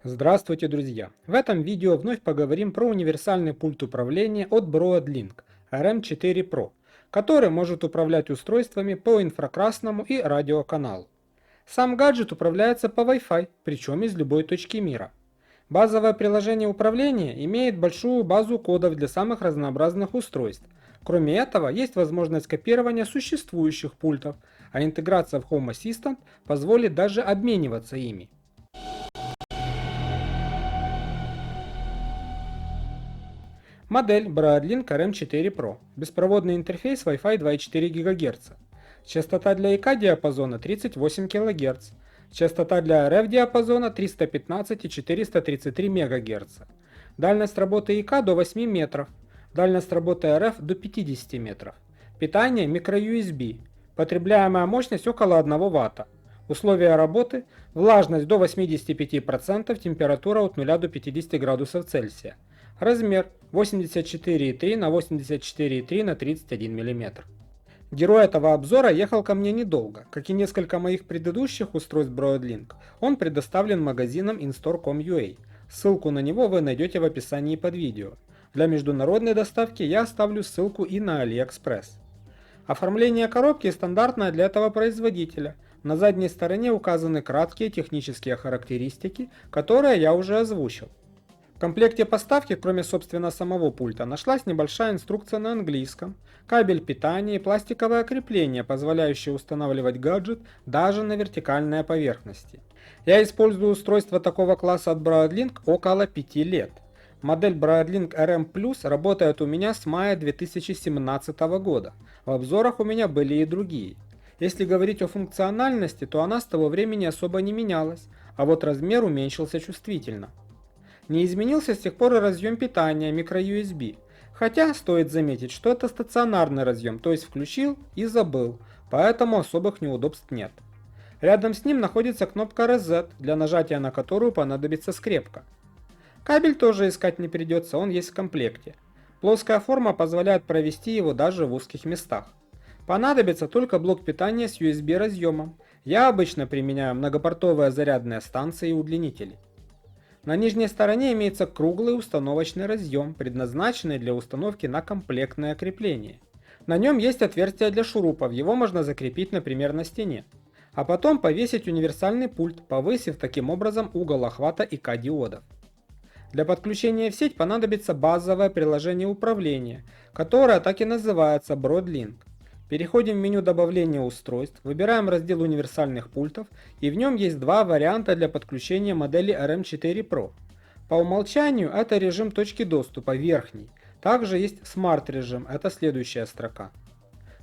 Здравствуйте, друзья! В этом видео вновь поговорим про универсальный пульт управления от Broadlink RM4 Pro, который может управлять устройствами по инфракрасному и радиоканалу. Сам гаджет управляется по Wi-Fi, причем из любой точки мира. Базовое приложение управления имеет большую базу кодов для самых разнообразных устройств. Кроме этого, есть возможность копирования существующих пультов, а интеграция в Home Assistant позволит даже обмениваться ими. Модель Broadlink RM4 Pro. Беспроводный интерфейс Wi-Fi 2,4 ГГц. Частота для ИК диапазона 38 кГц. Частота для RF диапазона 315 и 433 МГц. Дальность работы ИК до 8 метров. Дальность работы RF до 50 метров. Питание microUSB. Потребляемая мощность около 1 Вт. Условия работы: влажность до 85%, температура от 0 до 50 градусов Цельсия. Размер 84,3 на 84,3 на 31 мм. Герой этого обзора ехал ко мне недолго. Как и несколько моих предыдущих устройств Broadlink, он предоставлен магазином instore.com.ua. Ссылку на него вы найдете в описании под видео. Для международной доставки я оставлю ссылку и на AliExpress. Оформление коробки стандартное для этого производителя. На задней стороне указаны краткие технические характеристики, которые я уже озвучил. В комплекте поставки, кроме собственно самого пульта, нашлась небольшая инструкция на английском, кабель питания и пластиковое крепление, позволяющее устанавливать гаджет даже на вертикальной поверхности. Я использую устройство такого класса от Broadlink около 5 лет. Модель Broadlink RM Plus работает у меня с мая 2017 года. В обзорах у меня были и другие. Если говорить о функциональности, то она с того времени особо не менялась, а вот размер уменьшился чувствительно. Не изменился с тех пор и разъем питания microUSB, хотя стоит заметить, что это стационарный разъем, то есть включил и забыл, поэтому особых неудобств нет. Рядом с ним находится кнопка Reset, для нажатия на которую понадобится скрепка. Кабель тоже искать не придется, он есть в комплекте. Плоская форма позволяет провести его даже в узких местах. Понадобится только блок питания с USB разъемом. Я обычно применяю многопортовые зарядные станции и удлинители. На нижней стороне имеется круглый установочный разъем, предназначенный для установки на комплектное крепление. На нем есть отверстие для шурупов, его можно закрепить, например, на стене. А потом повесить универсальный пульт, повысив таким образом угол охвата ИК-диодов. Для подключения в сеть понадобится базовое приложение управления, которое так и называется Broadlink. Переходим в меню добавления устройств, выбираем раздел универсальных пультов, и в нем есть два варианта для подключения модели RM4 Pro. По умолчанию это режим точки доступа, верхний. Также есть Smart режим, это следующая строка.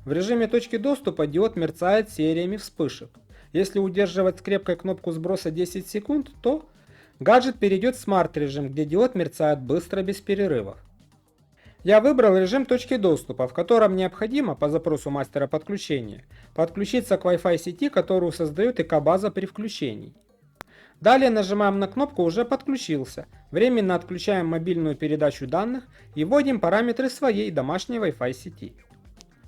В режиме точки доступа диод мерцает сериями вспышек. Если удерживать скрепкой кнопку сброса 10 секунд, то гаджет перейдет в Smart режим, где диод мерцает быстро, без перерывов. Я выбрал режим точки доступа, в котором необходимо, по запросу мастера подключения, подключиться к Wi-Fi сети, которую создает ИК-база при включении. Далее нажимаем на кнопку «Уже подключился», временно отключаем мобильную передачу данных и вводим параметры своей домашней Wi-Fi сети.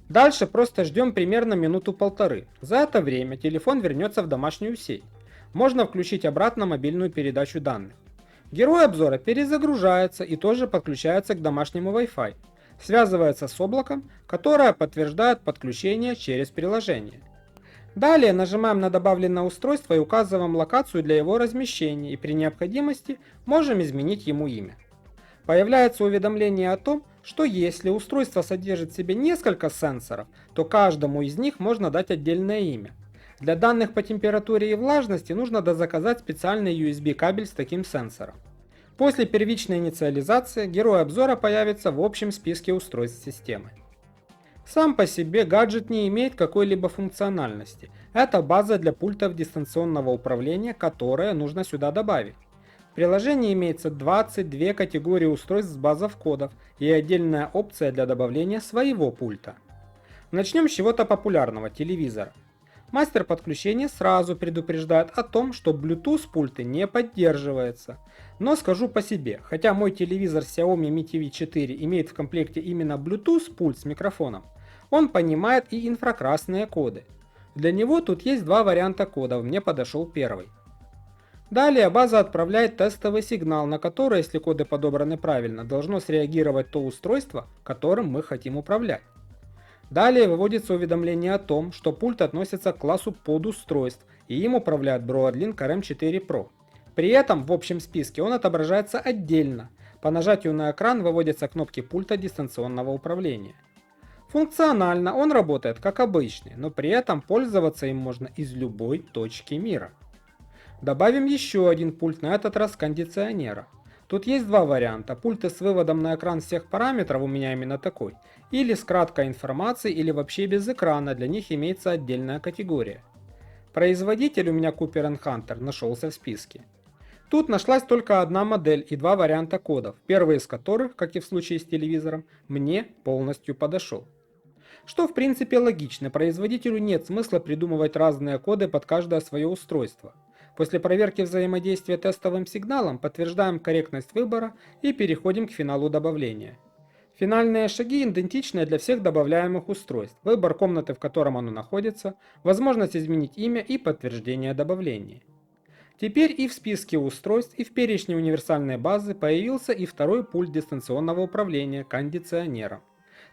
Дальше просто ждем примерно минуту-полторы. За это время телефон вернется в домашнюю сеть. Можно включить обратно мобильную передачу данных. Герой обзора перезагружается и тоже подключается к домашнему Wi-Fi. Связывается с облаком, которое подтверждает подключение через приложение. Далее нажимаем на добавленное устройство и указываем локацию для его размещения, и при необходимости можем изменить ему имя. Появляется уведомление о том, что если устройство содержит в себе несколько сенсоров, то каждому из них можно дать отдельное имя. Для данных по температуре и влажности нужно дозаказать специальный USB кабель с таким сенсором. После первичной инициализации герой обзора появится в общем списке устройств системы. Сам по себе гаджет не имеет какой-либо функциональности. Это база для пультов дистанционного управления, которые нужно сюда добавить. В приложении имеется 22 категории устройств с базов кодов и отдельная опция для добавления своего пульта. Начнем с чего-то популярного – телевизора. Мастер подключения сразу предупреждает о том, что Bluetooth пульты не поддерживается. Но скажу по себе, хотя мой телевизор Xiaomi Mi TV 4 имеет в комплекте именно Bluetooth пульт с микрофоном, он понимает и инфракрасные коды. Для него тут есть два варианта кодов, мне подошел первый. Далее база отправляет тестовый сигнал, на который, если коды подобраны правильно, должно среагировать то устройство, которым мы хотим управлять. Далее выводится уведомление о том, что пульт относится к классу подустройств и им управляет Broadlink RM4 Pro. При этом в общем списке он отображается отдельно. По нажатию на экран выводятся кнопки пульта дистанционного управления. Функционально он работает как обычный, но при этом пользоваться им можно из любой точки мира. Добавим еще один пульт, на этот раз кондиционера. Тут есть два варианта: пульты с выводом на экран всех параметров, у меня именно такой, или с краткой информацией, или вообще без экрана, для них имеется отдельная категория. Производитель у меня Cooper & Hunter нашелся в списке. Тут нашлась только одна модель и два варианта кодов, первый из которых, как и в случае с телевизором, мне полностью подошел. Что в принципе логично, производителю нет смысла придумывать разные коды под каждое свое устройство. После проверки взаимодействия тестовым сигналом подтверждаем корректность выбора и переходим к финалу добавления. Финальные шаги идентичны для всех добавляемых устройств: выбор комнаты, в котором оно находится, возможность изменить имя и подтверждение добавления. Теперь и в списке устройств, и в перечне универсальной базы появился и второй пульт дистанционного управления кондиционером.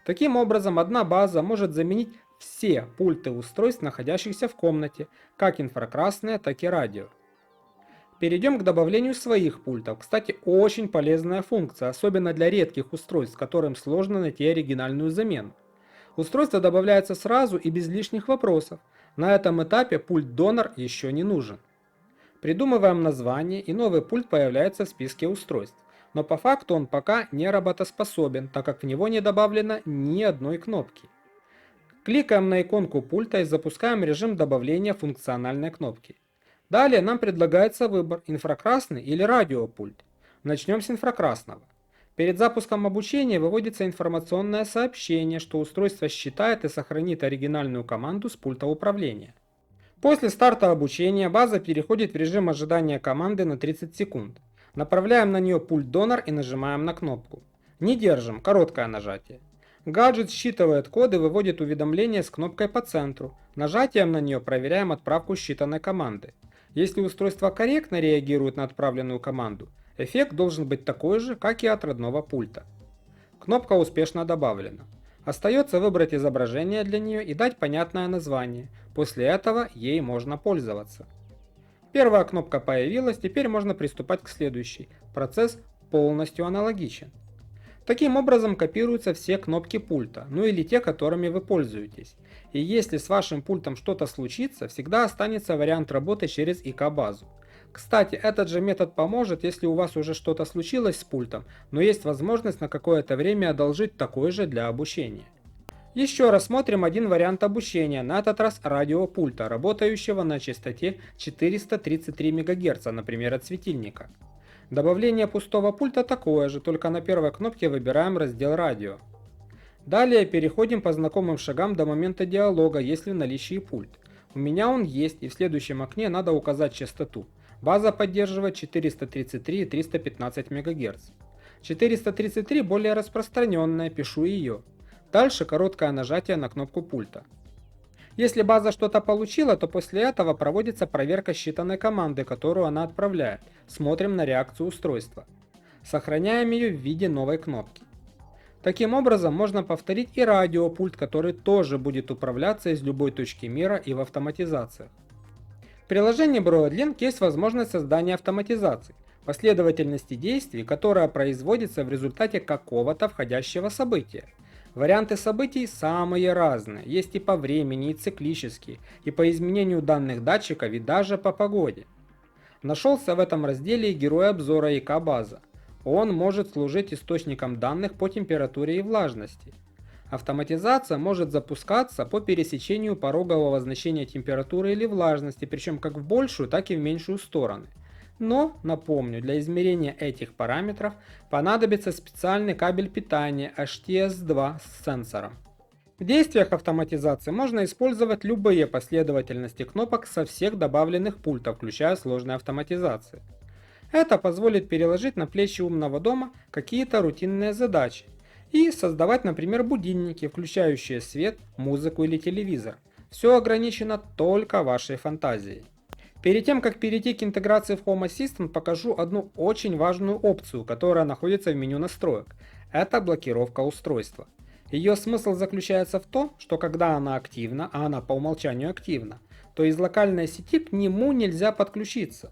Таким образом, одна база может заменить все пульты устройств, находящихся в комнате, как инфракрасные, так и радио. Перейдем к добавлению своих пультов. Кстати, очень полезная функция, особенно для редких устройств, которым сложно найти оригинальную замену. Устройство добавляется сразу и без лишних вопросов. На этом этапе пульт-донор еще не нужен. Придумываем название, и новый пульт появляется в списке устройств. Но по факту он пока не работоспособен, так как в него не добавлено ни одной кнопки. Кликаем на иконку пульта и запускаем режим добавления функциональной кнопки. Далее нам предлагается выбор: инфракрасный или радиопульт. Начнем с инфракрасного. Перед запуском обучения выводится информационное сообщение, что устройство считает и сохранит оригинальную команду с пульта управления. После старта обучения база переходит в режим ожидания команды на 30 секунд. Направляем на нее пульт-донор и нажимаем на кнопку. Не держим, короткое нажатие. Гаджет считывает код и выводит уведомление с кнопкой по центру. Нажатием на нее проверяем отправку считанной команды. Если устройство корректно реагирует на отправленную команду, эффект должен быть такой же, как и от родного пульта. Кнопка успешно добавлена. Остается выбрать изображение для нее и дать понятное название. После этого ей можно пользоваться. Первая кнопка появилась, теперь можно приступать к следующей. Процесс полностью аналогичен. Таким образом копируются все кнопки пульта, ну или те, которыми вы пользуетесь. И если с вашим пультом что-то случится, всегда останется вариант работы через ИК-базу. Кстати, этот же метод поможет, если у вас уже что-то случилось с пультом, но есть возможность на какое-то время одолжить такой же для обучения. Еще рассмотрим один вариант обучения, на этот раз радиопульта, работающего на частоте 433 МГц, например, от светильника. Добавление пустого пульта такое же, только на первой кнопке выбираем раздел радио. Далее переходим по знакомым шагам до момента диалога, если в наличии пульт. У меня он есть, и в следующем окне надо указать частоту. База поддерживает 433 и 315 МГц. 433 более распространенная, пишу ее. Дальше короткое нажатие на кнопку пульта. Если база что-то получила, то после этого проводится проверка считанной команды, которую она отправляет. Смотрим на реакцию устройства. Сохраняем ее в виде новой кнопки. Таким образом можно повторить и радиопульт, который тоже будет управляться из любой точки мира и в автоматизациях. В приложении Broadlink есть возможность создания автоматизаций, последовательности действий, которая производится в результате какого-то входящего события. Варианты событий самые разные, есть и по времени, и циклические, и по изменению данных датчиков, и даже по погоде. Нашелся в этом разделе и герой обзора ИК-база. Он может служить источником данных по температуре и влажности. Автоматизация может запускаться по пересечению порогового значения температуры или влажности, причем как в большую, так и в меньшую стороны. Но, напомню, для измерения этих параметров понадобится специальный кабель питания HTS-2 с сенсором. В действиях автоматизации можно использовать любые последовательности кнопок со всех добавленных пультов, включая сложные автоматизации. Это позволит переложить на плечи умного дома какие-то рутинные задачи и создавать, например, будильники, включающие свет, музыку или телевизор. Все ограничено только вашей фантазией. Перед тем, как перейти к интеграции в Home Assistant, покажу одну очень важную опцию, которая находится в меню настроек. Это блокировка устройства. Ее смысл заключается в том, что когда она активна, а она по умолчанию активна, то из локальной сети к нему нельзя подключиться.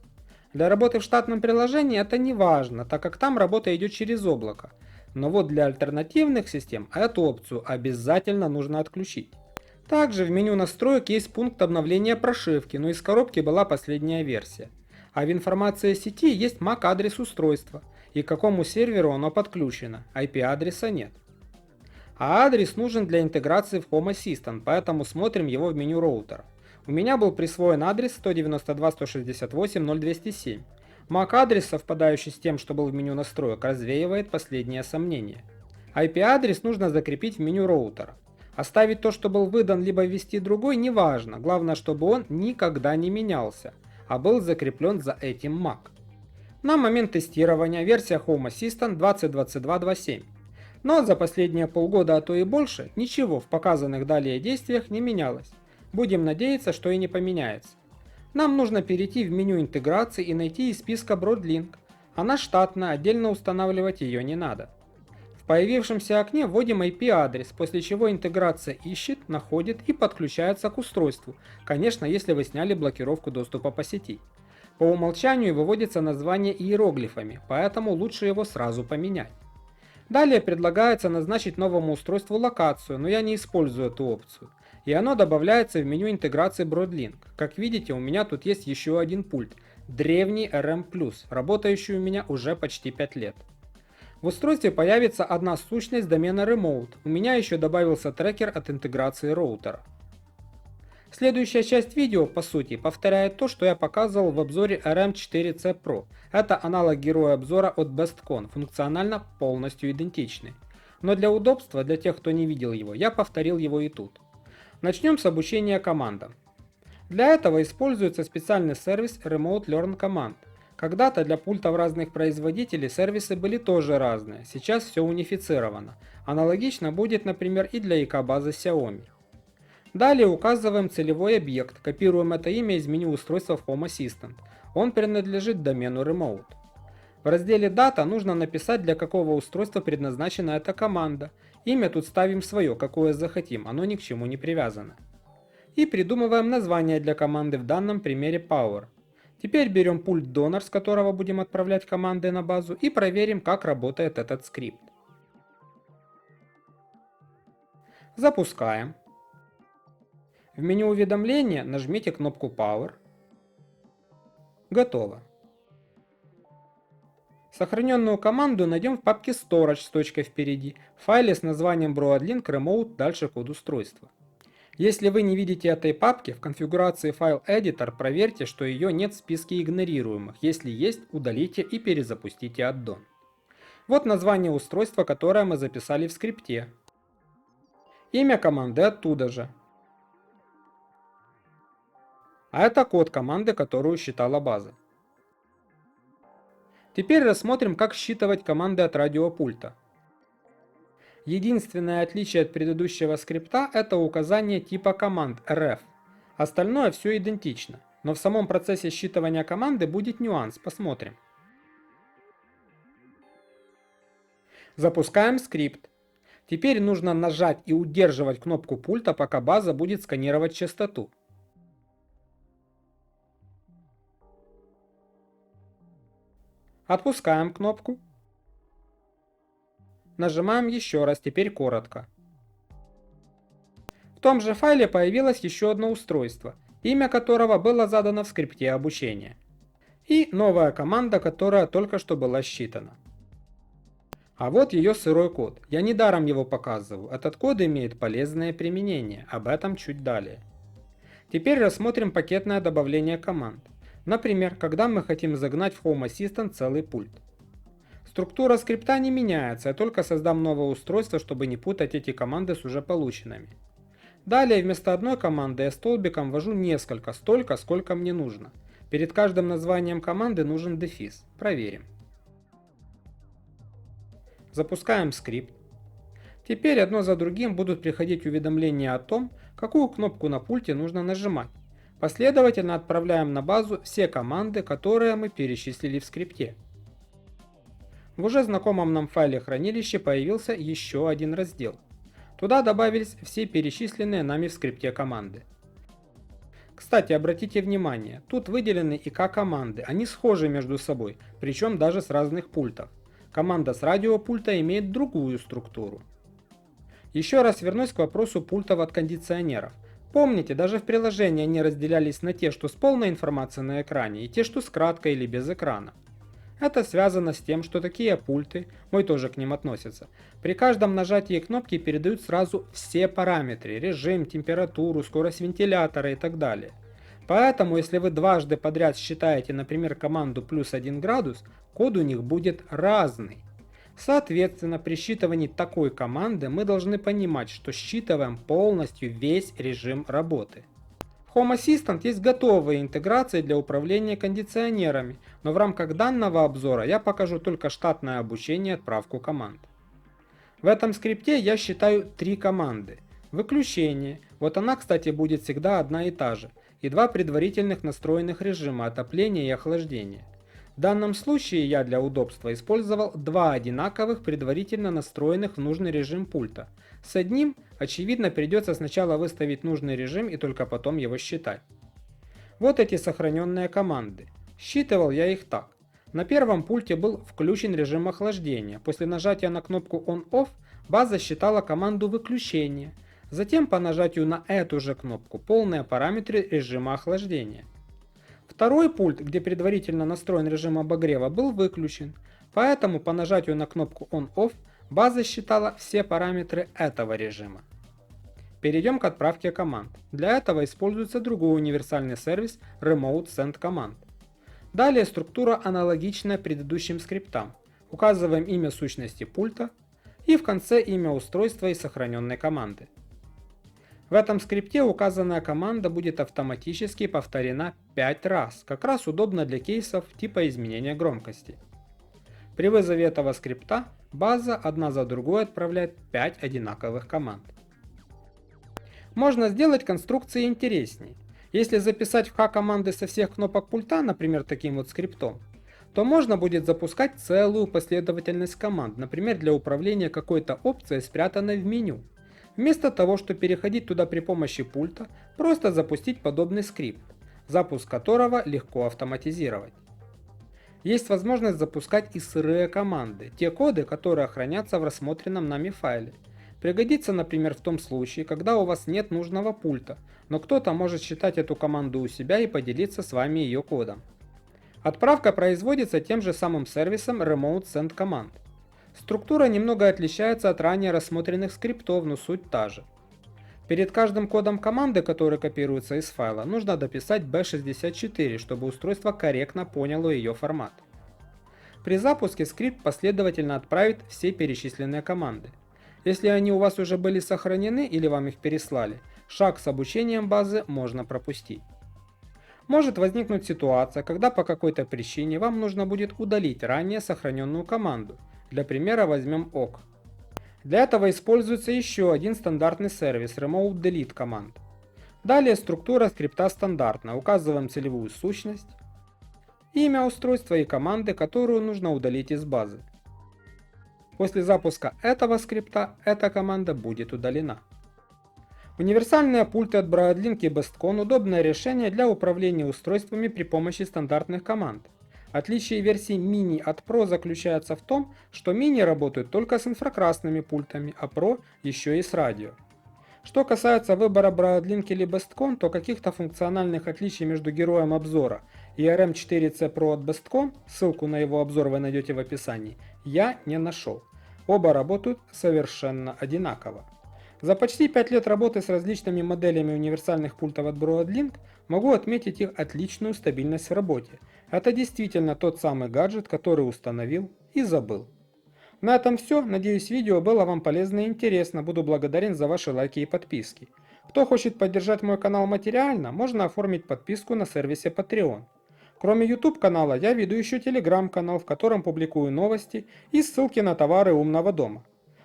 Для работы в штатном приложении это не важно, так как там работа идет через облако. Но вот для альтернативных систем эту опцию обязательно нужно отключить. Также в меню настроек есть пункт обновления прошивки, но из коробки была последняя версия. А в информации сети есть MAC-адрес устройства и к какому серверу оно подключено, IP-адреса нет. А адрес нужен для интеграции в Home Assistant, поэтому смотрим его в меню роутера. У меня был присвоен адрес 192.168.0.207. MAC-адрес, совпадающий с тем, что был в меню настроек, развеивает последние сомнения. IP-адрес нужно закрепить в меню роутера. Оставить то, что был выдан, либо ввести другой, не важно. Главное, чтобы он никогда не менялся, а был закреплен за этим MAC. На момент тестирования версия Home Assistant 2022.2.7. Но за последние полгода, а то и больше, ничего в показанных далее действиях не менялось. Будем надеяться, что и не поменяется. Нам нужно перейти в меню интеграции и найти из списка Broadlink. Она штатная, отдельно устанавливать ее не надо. В появившемся окне вводим IP-адрес, после чего интеграция ищет, находит и подключается к устройству, конечно, если вы сняли блокировку доступа по сети. По умолчанию выводится название иероглифами, поэтому лучше его сразу поменять. Далее предлагается назначить новому устройству локацию, но я не использую эту опцию. И оно добавляется в меню интеграции Broadlink. Как видите, у меня тут есть еще один пульт, древний RM+, работающий у меня уже почти 5 лет. В устройстве появится одна сущность домена Remote, у меня еще добавился трекер от интеграции роутера. Следующая часть видео, по сути, повторяет то, что я показывал в обзоре RM4C Pro. Это аналог героя обзора от BestCon, функционально полностью идентичный. Но для удобства, для тех, кто не видел его, я повторил его и тут. Начнем с обучения командам. Для этого используется специальный сервис Remote Learn Command. Когда-то для пультов разных производителей сервисы были тоже разные, сейчас все унифицировано. Аналогично будет, например, и для ИК-базы Xiaomi. Далее указываем целевой объект, копируем это имя из меню устройства в Home Assistant. Он принадлежит домену Remote. В разделе Data нужно написать, для какого устройства предназначена эта команда. Имя тут ставим свое, какое захотим, оно ни к чему не привязано. И придумываем название для команды, в данном примере Power. Теперь берем пульт Donor, с которого будем отправлять команды на базу, и проверим, как работает этот скрипт. Запускаем. В меню уведомления нажмите кнопку Power. Готово. Сохраненную команду найдем в папке Storage с точкой впереди, в файле с названием Broadlink Remote, дальше код устройства. Если вы не видите этой папки, в конфигурации File Editor проверьте, что ее нет в списке игнорируемых. Если есть, удалите и перезапустите аддон. Вот название устройства, которое мы записали в скрипте. Имя команды оттуда же. А это код команды, которую считала база. Теперь рассмотрим, как считывать команды от радиопульта. Единственное отличие от предыдущего скрипта – это указание типа команд ref. Остальное все идентично, но в самом процессе считывания команды будет нюанс, посмотрим. Запускаем скрипт. Теперь нужно нажать и удерживать кнопку пульта, пока база будет сканировать частоту. Отпускаем кнопку. Нажимаем еще раз, теперь коротко. В том же файле появилось еще одно устройство, имя которого было задано в скрипте обучения. И новая команда, которая только что была считана. А вот ее сырой код. Я недаром его показываю. Этот код имеет полезное применение, об этом чуть далее. Теперь рассмотрим пакетное добавление команд. Например, когда мы хотим загнать в Home Assistant целый пульт. Структура скрипта не меняется, я только создам новое устройство, чтобы не путать эти команды с уже полученными. Далее вместо одной команды я столбиком ввожу несколько, столько, сколько мне нужно. Перед каждым названием команды нужен дефис. Проверим. Запускаем скрипт. Теперь одно за другим будут приходить уведомления о том, какую кнопку на пульте нужно нажимать. Последовательно отправляем на базу все команды, которые мы перечислили в скрипте. В уже знакомом нам файле хранилища появился еще один раздел. Туда добавились все перечисленные нами в скрипте команды. Кстати, обратите внимание, тут выделены ИК команды, они схожи между собой, причем даже с разных пультов. Команда с радиопульта имеет другую структуру. Еще раз вернусь к вопросу пультов от кондиционеров. Помните, даже в приложении они разделялись на те, что с полной информацией на экране, и те, что с краткой или без экрана. Это связано с тем, что такие пульты, мой тоже к ним относится, при каждом нажатии кнопки передают сразу все параметры, режим, температуру, скорость вентилятора и так далее. Поэтому, если вы дважды подряд считаете, например, команду плюс 1 градус, код у них будет разный. Соответственно, при считывании такой команды мы должны понимать, что считываем полностью весь режим работы. В Home Assistant есть готовые интеграции для управления кондиционерами, но в рамках данного обзора я покажу только штатное обучение и отправку команд. В этом скрипте я считаю 3 команды. Выключение, вот она, кстати, будет всегда одна и та же, и 2 предварительных настроенных режима отопления и охлаждения. В данном случае я для удобства использовал 2 одинаковых предварительно настроенных в нужный режим пульта. С одним, очевидно, придется сначала выставить нужный режим и только потом его считать. Вот эти сохраненные команды. Считывал я их так. На первом пульте был включен режим охлаждения. После нажатия на кнопку On-Off база считала команду выключения. Затем по нажатию на эту же кнопку полные параметры режима охлаждения. Второй пульт, где предварительно настроен режим обогрева, был выключен, поэтому по нажатию на кнопку On-Off база считала все параметры этого режима. Перейдем к отправке команд. Для этого используется другой универсальный сервис Remote Send Command. Далее структура аналогичная предыдущим скриптам. Указываем имя сущности пульта и в конце имя устройства и сохраненной команды. В этом скрипте указанная команда будет автоматически повторена 5 раз, как раз удобно для кейсов типа изменения громкости. При вызове этого скрипта база одна за другой отправляет 5 одинаковых команд. Можно сделать конструкции интереснее. Если записать в H команды со всех кнопок пульта, например, таким вот скриптом, то можно будет запускать целую последовательность команд, например, для управления какой-то опцией, спрятанной в меню. Вместо того, чтобы переходить туда при помощи пульта, просто запустить подобный скрипт, запуск которого легко автоматизировать. Есть возможность запускать и сырые команды, те коды, которые хранятся в рассмотренном нами файле. Пригодится, например, в том случае, когда у вас нет нужного пульта, но кто-то может считать эту команду у себя и поделиться с вами ее кодом. Отправка производится тем же самым сервисом Remote Send Command. Структура немного отличается от ранее рассмотренных скриптов, но суть та же. Перед каждым кодом команды, который копируется из файла, нужно дописать B64, чтобы устройство корректно поняло ее формат. При запуске скрипт последовательно отправит все перечисленные команды. Если они у вас уже были сохранены или вам их переслали, шаг с обучением базы можно пропустить. Может возникнуть ситуация, когда по какой-то причине вам нужно будет удалить ранее сохраненную команду. Для примера возьмем awk. Для этого используется еще один стандартный сервис Remote Delete Command. Далее структура скрипта стандартна. Указываем целевую сущность, имя устройства и команды, которую нужно удалить из базы. После запуска этого скрипта эта команда будет удалена. Универсальные пульты от Broadlink и Bestcon – удобное решение для управления устройствами при помощи стандартных команд. Отличие версии Mini от Pro заключается в том, что Mini работают только с инфракрасными пультами, а Pro еще и с радио. Что касается выбора Broadlink или Bestcon, то каких-то функциональных отличий между героем обзора и RM4C Pro от Bestcon, ссылку на его обзор вы найдете в описании, я не нашел. Оба работают совершенно одинаково. За почти 5 лет работы с различными моделями универсальных пультов от Broadlink могу отметить их отличную стабильность в работе. Это действительно тот самый гаджет, который установил и забыл. На этом все. Надеюсь, видео было вам полезно и интересно. Буду благодарен за ваши лайки и подписки. Кто хочет поддержать мой канал материально, можно оформить подписку на сервисе Patreon. Кроме YouTube канала, я веду еще Telegram канал, в котором публикую новости и ссылки на товары умного дома.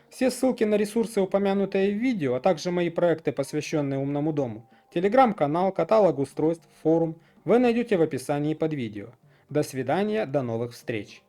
Все ссылки на ресурсы, упомянутые в видео, а также мои проекты, посвященные умному дому, Телеграм-канал, каталог устройств, форум вы найдете в описании под видео. До свидания, до новых встреч!